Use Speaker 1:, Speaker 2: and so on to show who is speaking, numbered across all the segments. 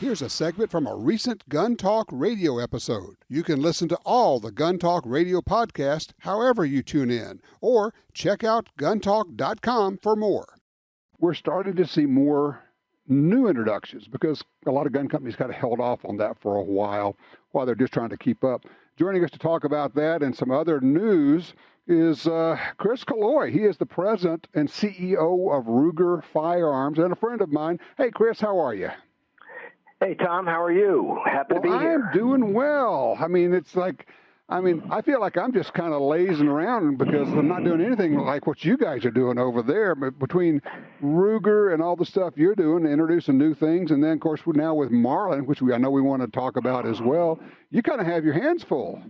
Speaker 1: Here's a segment from a recent Gun Talk radio episode. You can listen to all the Gun Talk radio podcasts however you tune in, or check out guntalk.com for more. We're starting to see more new introductions because a lot of gun companies kind of held off on that for a while they're just trying to keep up. Joining us to talk about that and some other news is Chris Killoy. He is the president and CEO of Ruger Firearms and a friend of mine. Hey, Chris, how are you?
Speaker 2: Hey, Tom, how are you? Happy to be here.
Speaker 1: I'm doing well. I feel like I'm just kind of lazing around because I'm not doing anything like what you guys are doing over there. But between Ruger and all the stuff you're doing, introducing new things, and then, of course, now with Marlin, which I know we want to talk about as well, you kind of have your hands full.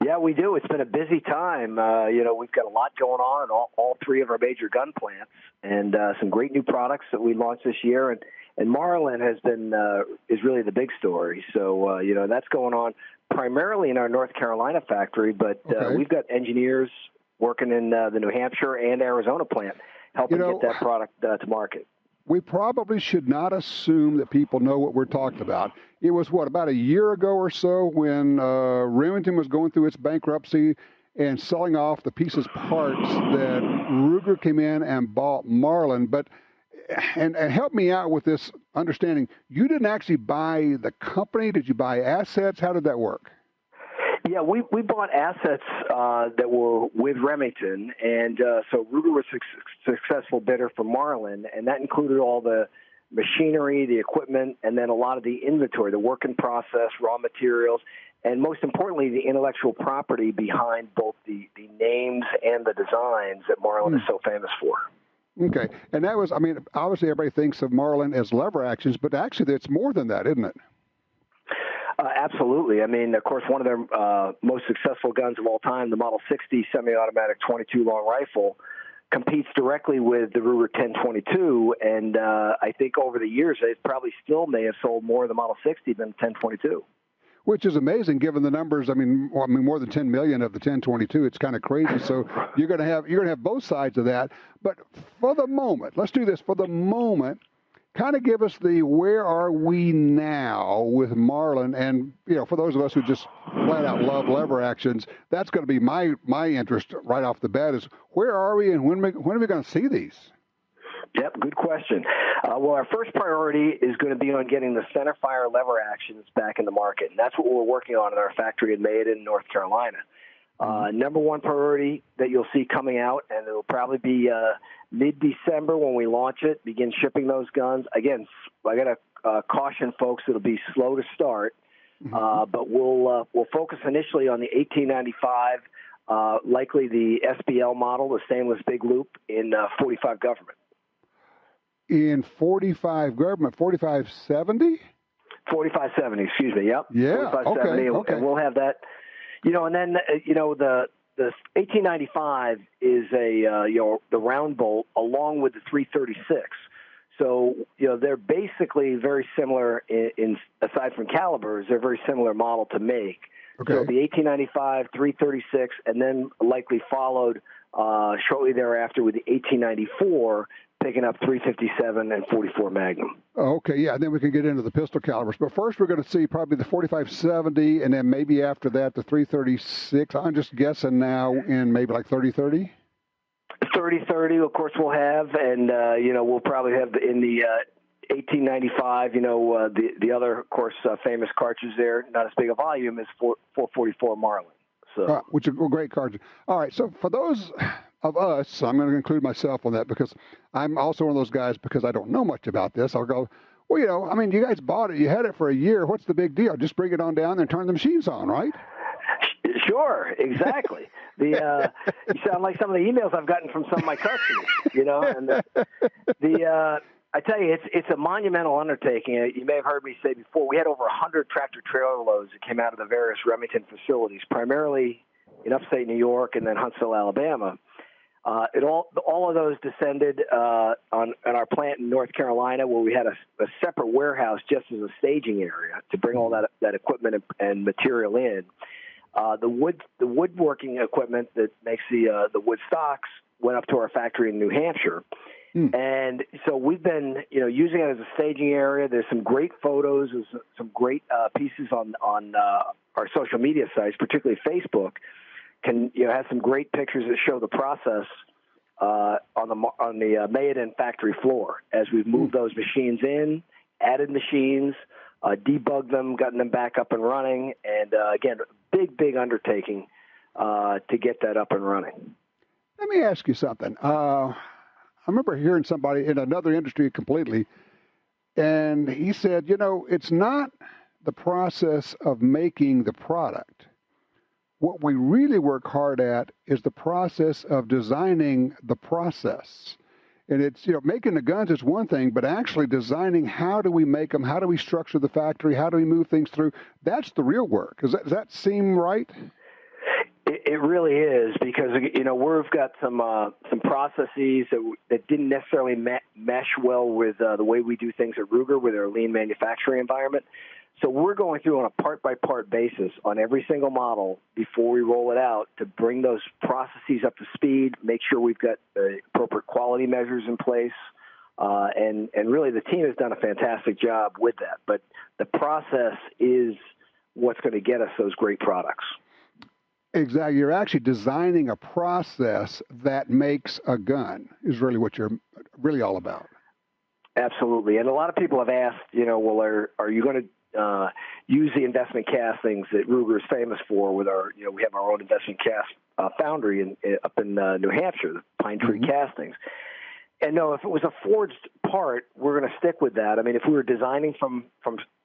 Speaker 2: Yeah, we do. It's been a busy time. We've got a lot going on in all three of our major gun plants, and some great new products that we launched this year. And Marlin is really the big story. So, that's going on primarily in our North Carolina factory, but we've got engineers working in the New Hampshire and Arizona plant helping get that product to market.
Speaker 1: We probably should not assume that people know what we're talking about. It was, about a year ago or so when Remington was going through its bankruptcy and selling off the pieces parts that Ruger came in and bought Marlin. But and help me out with this understanding. You didn't actually buy the company. Did you buy assets? How did that work?
Speaker 2: Yeah, we bought assets that were with Remington, and so Ruger was a successful bidder for Marlin, and that included all the machinery, the equipment, and then a lot of the inventory, the work in process, raw materials, and most importantly, the intellectual property behind both the names and the designs that Marlin is so famous for.
Speaker 1: Okay. And that was, obviously everybody thinks of Marlin as lever actions, but actually it's more than that, isn't it?
Speaker 2: Absolutely. Of course, one of their most successful guns of all time, the Model 60 semi-automatic 22 long rifle, competes directly with the Ruger 1022, and I think over the years they probably still may have sold more of the Model 60 than the 1022.
Speaker 1: Which is amazing given the numbers. More than 10 million of the 1022. It's kind of crazy. So you're going to have both sides of that. But for the moment, let's do this. For the moment, kind of give us the where are we now with Marlin, and for those of us who just flat out love lever actions, that's going to be my interest right off the bat is where are we and when are we going to see these?
Speaker 2: Yep, good question. Well, our first priority is going to be on getting the centerfire lever actions back in the market, and that's what we're working on in our factory in Mayodan, North Carolina. Number one priority that you'll see coming out, and it'll probably be mid-December when we launch it, begin shipping those guns. Again, I got to caution folks, it'll be slow to start, but we'll focus initially on the 1895, likely the SBL model, the stainless big loop in 45 government.
Speaker 1: In 45 government, 4570?
Speaker 2: 4570, excuse me, yep.
Speaker 1: Yeah,
Speaker 2: 4570,
Speaker 1: okay.
Speaker 2: And we'll have that, and then, the 1895 is the round bolt along with the 336. So, they're basically very similar in aside from calibers, they're a very similar model to make. Okay. So the 1895, 336, and then likely followed shortly thereafter with the 1894, picking up 357 and 44 Magnum.
Speaker 1: Okay, yeah, and then we can get into the pistol calibers. But first we're going to see probably the 4570, and then maybe after that the 336. I'm just guessing now in maybe like 3030?
Speaker 2: 3030, of course, we'll have, and, we'll probably have in the 1895, the other, of course, famous cartridge there, not as big a volume as 444 Marlin. So,
Speaker 1: which are great cartridge. All right, so for those of us, I'm going to include myself on that because I'm also one of those guys because I don't know much about this. I'll go, well, you guys bought it. You had it for a year. What's the big deal? Just bring it on down there and turn the machines on, right?
Speaker 2: Sure, exactly. You sound like some of the emails I've gotten from some of my customers, and I tell you, it's a monumental undertaking. You may have heard me say before, we had over 100 tractor-trailer loads that came out of the various Remington facilities, primarily in upstate New York and then Huntsville, Alabama. All of those descended on our plant in North Carolina, where we had a separate warehouse just as a staging area to bring all that equipment and material in. The woodworking equipment that makes the wood stocks went up to our factory in New Hampshire. And so we've been, using it as a staging area. There's some great photos, there's some great pieces on our social media sites, particularly Facebook. Has some great pictures that show the process on the Mayodan factory floor as we've moved those machines in, added machines, debugged them, gotten them back up and running, and again, big undertaking to get that up and running.
Speaker 1: Let me ask you something. I remember hearing somebody in another industry completely, and he said, it's not the process of making the product. What we really work hard at is the process of designing the process. And it's, making the guns is one thing, but actually designing how do we make them, how do we structure the factory, how do we move things through, that's the real work. Does that seem right?
Speaker 2: It really is, because we've got some processes that didn't necessarily mesh well with the way we do things at Ruger with our lean manufacturing environment. So we're going through on a part-by-part basis on every single model before we roll it out to bring those processes up to speed, make sure we've got the appropriate quality measures in place, and really the team has done a fantastic job with that. But the process is what's going to get us those great products.
Speaker 1: Exactly. You're actually designing a process that makes a gun is really what you're really all about.
Speaker 2: Absolutely. And a lot of people have asked, well, are you going to use the investment castings that Ruger is famous for with our, we have our own investment cast foundry up in New Hampshire, the Pine Tree Castings. And no, if it was a forged part, we're going to stick with that. I mean, if we were designing from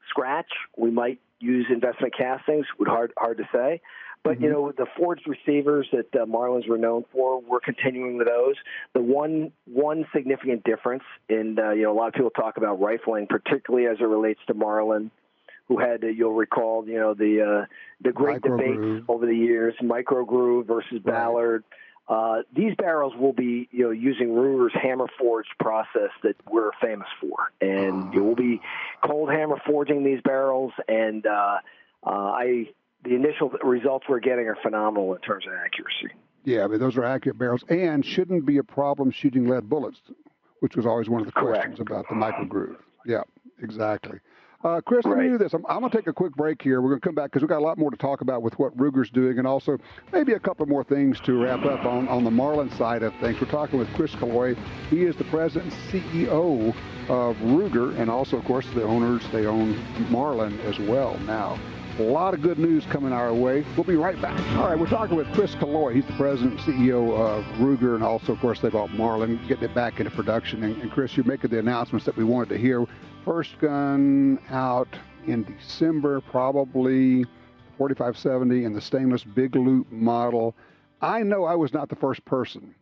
Speaker 2: scratch, we might use investment castings. Hard to say. But, the forged receivers that Marlin's were known for, we're continuing with those. The one significant difference in, a lot of people talk about rifling, particularly as it relates to Marlin, who had, you'll recall, the great debate over the years, micro groove versus Ballard. These barrels will be, using Ruger's hammer forged process that we're famous for. And we'll be cold hammer forging these barrels, and the initial results we're getting are phenomenal in terms of accuracy.
Speaker 1: Yeah, but those are accurate barrels and shouldn't be a problem shooting lead bullets, which was always one of the questions about the micro groove. Yeah, exactly. Chris, let me do this. I'm going to take a quick break here. We're going to come back because we've got a lot more to talk about with what Ruger's doing, and also maybe a couple more things to wrap up on the Marlin side of things. We're talking with Chris Killoy. He is the president and CEO of Ruger, and also, of course, the owners. They own Marlin as well now. A lot of good news coming our way. We'll be right back. All right, we're talking with Chris Killoy. He's the president and CEO of Ruger, and also, of course, they bought Marlin, getting it back into production. And Chris, you're making the announcements that we wanted to hear. First gun out in December, probably 4570 in the stainless big loop model. I know I was not the first person,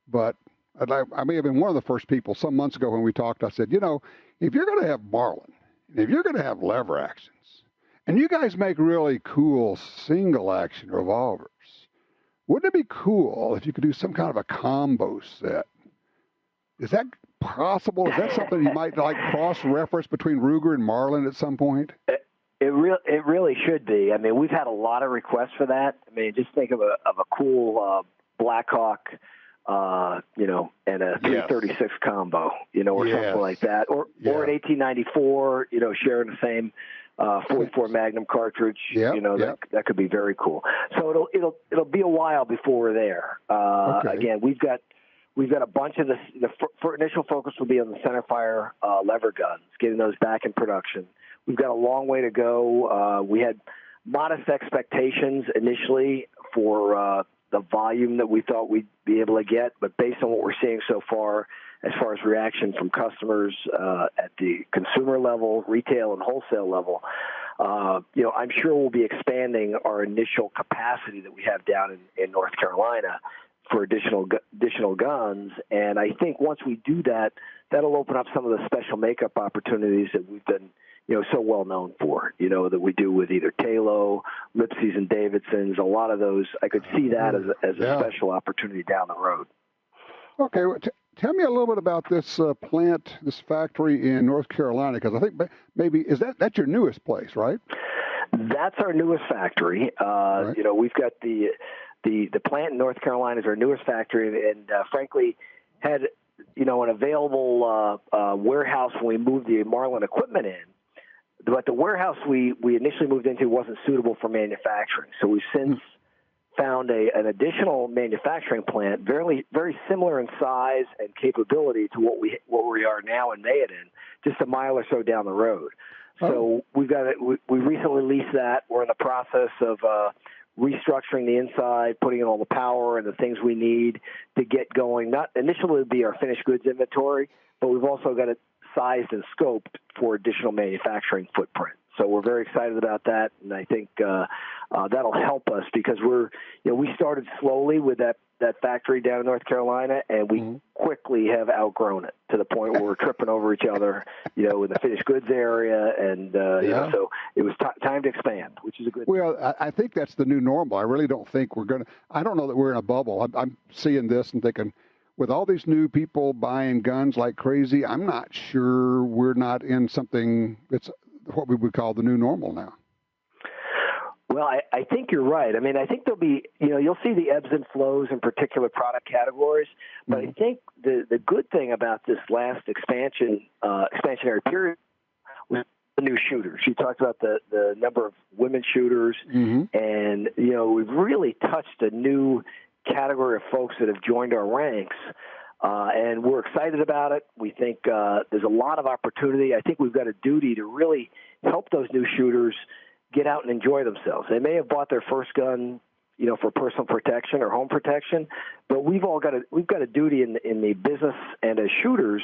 Speaker 1: but I may have been one of the first people some months ago when we talked. I said, if you're going to have Marlin, if you're going to have lever actions, and you guys make really cool single-action revolvers, wouldn't it be cool if you could do some kind of a combo set? Is that possible? Is that something you might cross-reference between Ruger and Marlin at some point?
Speaker 2: It really should be. I mean, we've had a lot of requests for that. I mean, just think of a cool Blackhawk, and a 336 combo, or something like that, or an 1894, sharing the same 44 Magnum cartridge. That could be very cool. So it'll be a while before we're there. Again, we've got a bunch of the initial focus will be on the centerfire lever guns, getting those back in production. We've got a long way to go. We had modest expectations initially for the volume that we thought we'd be able to get, but based on what we're seeing so far, as far as reaction from customers at the consumer level, retail and wholesale level, I'm sure we'll be expanding our initial capacity that we have down in North Carolina for additional guns. And I think once we do that, that'll open up some of the special makeup opportunities that we've been, so well known for, that we do with either Talo, Lipsys, and Davidsons. A lot of those, I could see that as a special opportunity down the road.
Speaker 1: Okay. Tell me a little bit about this plant, this factory in North Carolina, because I think maybe that's your newest place, right?
Speaker 2: That's our newest factory. Right. We've got the plant in North Carolina is our newest factory, and frankly, had an available warehouse when we moved the Marlin equipment in. But the warehouse we initially moved into wasn't suitable for manufacturing. So we've since found an additional manufacturing plant, very similar in size and capability to what we are now in Mayodan, just a mile or so down the road. So we recently leased that. We're in the process of restructuring the inside, putting in all the power and the things we need to get going. Not initially would be our finished goods inventory, but we've also got it sized and scoped for additional manufacturing footprint. So we're very excited about that, and I think that'll help us because we started slowly with that factory down in North Carolina, and we quickly have outgrown it to the point where we're tripping over each other, in the finished goods area, and so it was time to expand, which is a good thing.
Speaker 1: Well, I think that's the new normal. I really don't think we're going to – I don't know that we're in a bubble. I'm seeing this and thinking, with all these new people buying guns like crazy, I'm not sure we're not in something that's what we would call the new normal now.
Speaker 2: Well, I think you're right. I mean, I think there'll be, you'll see the ebbs and flows in particular product categories, but I think the good thing about this last expansionary period was the new shooters. You talked about the number of women shooters, and, we've really touched a new category of folks that have joined our ranks, and we're excited about it. We think there's a lot of opportunity. I think we've got a duty to really help those new shooters get out and enjoy themselves. They may have bought their first gun, for personal protection or home protection, but we've got a duty in the business and as shooters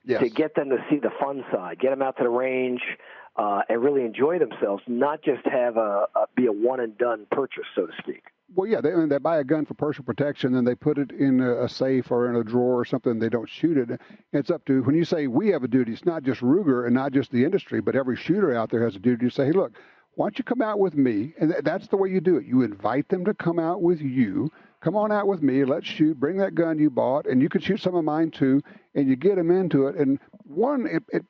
Speaker 2: to get them to see the fun side, get them out to the range, and really enjoy themselves, not just have be a one and done purchase, so to speak.
Speaker 1: Well, yeah, they buy a gun for personal protection, and they put it in a safe or in a drawer or something. They don't shoot it. It's up to, when you say we have a duty, it's not just Ruger and not just the industry, but every shooter out there has a duty to say, hey, look, why don't you come out with me? And that's the way you do it. You invite them to come out with you. Come on out with me. Let's shoot. Bring that gun you bought, and you can shoot some of mine too, and you get them into it. And it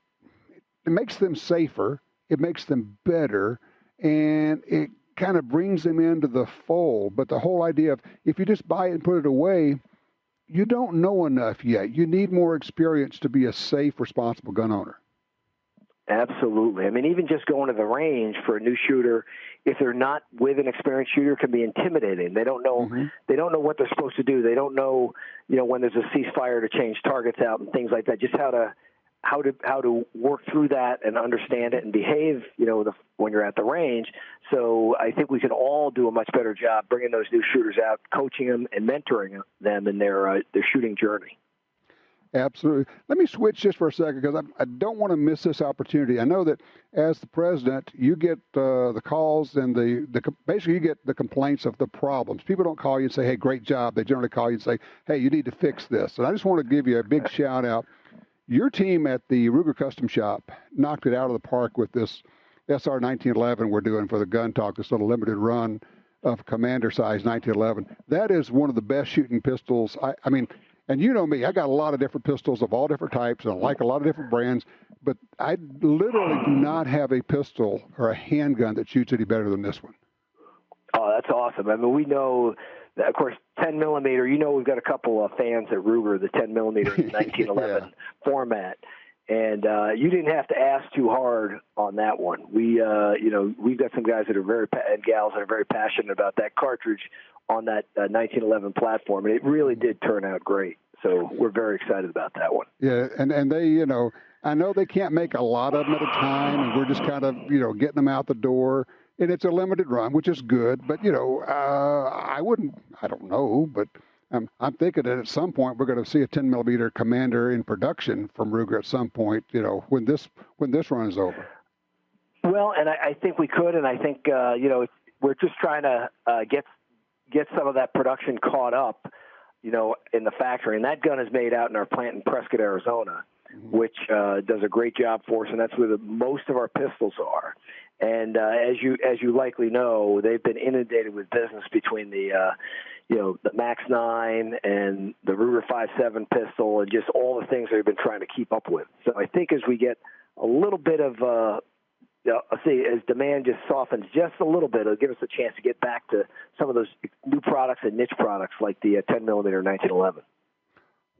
Speaker 1: makes them safer. It makes them better, and it kind of brings them into the fold. But the whole idea of if you just buy it and put it away, you don't know enough yet. You need more experience to be a safe, responsible gun owner.
Speaker 2: Absolutely. I mean, even just going to the range for a new shooter, if they're not with an experienced shooter, can be intimidating. They don't know. They don't know what they're supposed to do. They don't know, when there's a ceasefire to change targets out and things like that. Just how to work through that and understand it and behave, when you're at the range. So I think we can all do a much better job bringing those new shooters out, coaching them and mentoring them in their shooting journey.
Speaker 1: Absolutely. Let me switch just for a second because I don't want to miss this opportunity. I know that as the president, you get the calls and basically you get the complaints of the problems. People don't call you and say, hey, great job. They generally call you and say, hey, you need to fix this. And I just want to give you a big shout out. Your team at the Ruger Custom Shop knocked it out of the park with this SR 1911 we're doing for the Gun Talk, this little limited run of Commander size 1911. That is one of the best shooting pistols. I mean, and you know me, I got a lot of different pistols of all different types, and I like a lot of different brands, but I literally do not have a pistol or a handgun that shoots any better than this one.
Speaker 2: Oh, that's awesome. I mean, we know that, of course, 10 millimeter, we've got a couple of fans at Ruger, the 10 millimeter 1911 format. And you didn't have to ask too hard on that one. We've got some guys that are and gals that are very passionate about that cartridge on that 1911 platform, and it really did turn out great. So we're very excited about that one.
Speaker 1: Yeah, and they, I know they can't make a lot of them at a time, and we're just kind of, getting them out the door. And it's a limited run, which is good. But, I don't know, but I'm thinking that at some point we're going to see a 10 millimeter Commander in production from Ruger at some point, when this run is over.
Speaker 2: Well, and I think we could, and I think, we're just trying to get some of that production caught up, in the factory. And that gun is made out in our plant in Prescott, Arizona, which does a great job for us, and that's where most of our pistols are. And as you likely know, they've been inundated with business between the Max 9 and the Ruger 5.7 pistol, and just all the things they've been trying to keep up with. So I think as we get a little bit of as demand just softens just a little bit, it'll give us a chance to get back to some of those new products and niche products like the 10 millimeter 1911.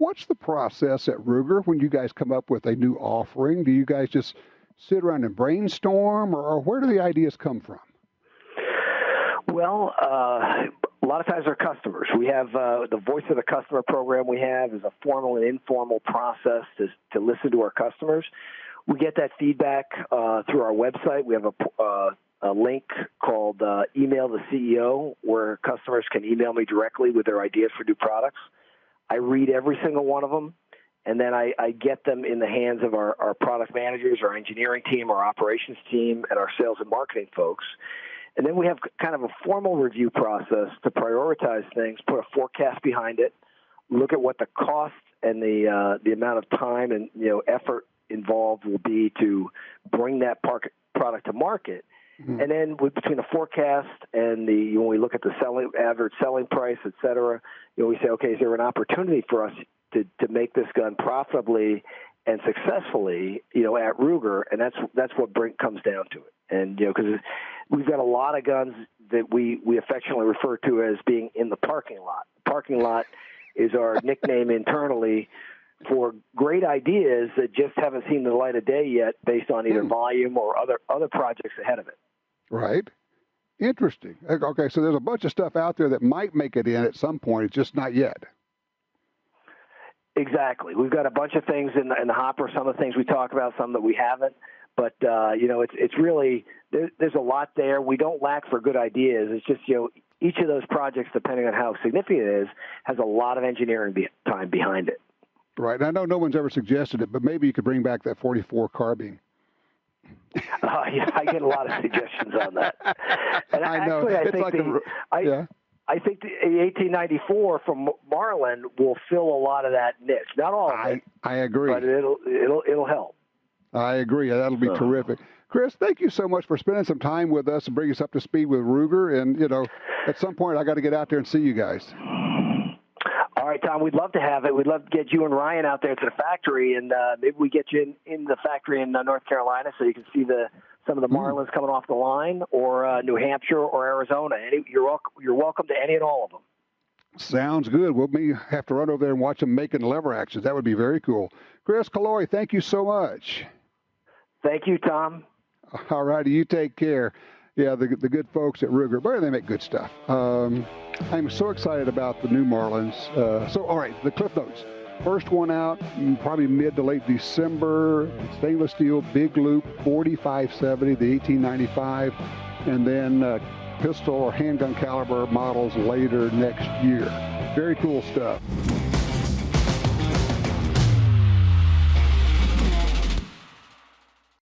Speaker 1: What's the process at Ruger when you guys come up with a new offering? Do you guys just sit around and brainstorm, or where do the ideas come from?
Speaker 2: Well, a lot of times our customers. We have the Voice of the Customer program we have is a formal and informal process to listen to our customers. We get that feedback through our website. We have a link called Email the CEO, where customers can email me directly with their ideas for new products. I read every single one of them, and then I get them in the hands of our product managers, our engineering team, our operations team, and our sales and marketing folks. And then we have kind of a formal review process to prioritize things, put a forecast behind it, look at what the cost and the amount of time and effort involved will be to bring that product to market. Mm-hmm. And then between the forecast and when we look at the average selling price, et cetera, we say, okay, is there an opportunity for us to make this gun profitably and successfully, at Ruger? And that's what comes down to it. And because we've got a lot of guns that we affectionately refer to as being in the parking lot. The parking lot is our nickname internally for great ideas that just haven't seen the light of day yet, based on either volume or other projects ahead of it.
Speaker 1: Right. Interesting. Okay, so there's a bunch of stuff out there that might make it in at some point. It's just not yet.
Speaker 2: Exactly. We've got a bunch of things in the hopper. Some of the things we talk about, some that we haven't. But it's really there's a lot there. We don't lack for good ideas. It's just each of those projects, depending on how significant it is, has a lot of engineering time behind it.
Speaker 1: Right. And I know no one's ever suggested it, but maybe you could bring back that 44 carbine.
Speaker 2: Yeah, I get a lot of suggestions on that. And
Speaker 1: I know.
Speaker 2: Actually,
Speaker 1: I think
Speaker 2: the 1894 from Marlin will fill a lot of that niche. Not all of it.
Speaker 1: I agree.
Speaker 2: But it'll help.
Speaker 1: I agree. That'll be terrific. Chris, thank you so much for spending some time with us and bringing us up to speed with Ruger. And, at some point I got to get out there and see you guys.
Speaker 2: All right, Tom, we'd love to have it. We'd love to get you and Ryan out there to the factory, and maybe we get you in the factory in North Carolina so you can see some of the Marlins coming off the line, or New Hampshire or Arizona. You're welcome to any and all of them.
Speaker 1: Sounds good. We'll have to run over there and watch them making lever actions. That would be very cool. Chris Killoy, thank you so much.
Speaker 2: Thank you, Tom.
Speaker 1: All righty, you take care. Yeah, the good folks at Ruger, boy, they make good stuff. I'm so excited about the new Marlins. All right, the Cliff Notes. First one out, probably mid to late December. Stainless steel, big loop, 4570, the 1895, and then pistol or handgun caliber models later next year. Very cool stuff.